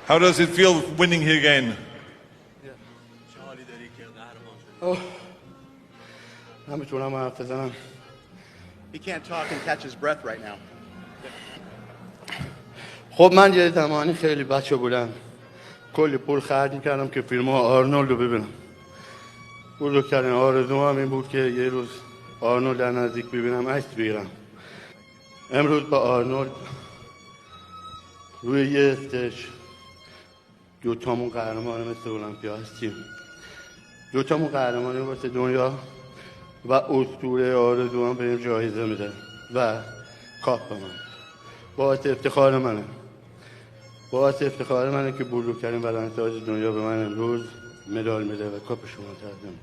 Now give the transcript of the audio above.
How does it feel winning here again? نمیتونم حرف بزنم. He can't talk and catch his breath right now. خب من یه زمانی خیلی بچه بودم کلی پول خرج میکردم که فیلم ها آرنولد رو ببینم. بزرگترین آرزوم هم این بود که یه روز آرنولد در نزدیک ببینم، عکس بگیرم. امروز با آرنولد روی یه استیج دوتامون قهرمان مثل المپیا هستیم. دوتامون قهرمانی واسه دنیا و اسطوره آرزو هم بهم جایزه میده و کاپ من. باعث افتخار منه که بزرگترین بدنساز دنیا به من امروز مدال میده و کاپ شما تقدیم.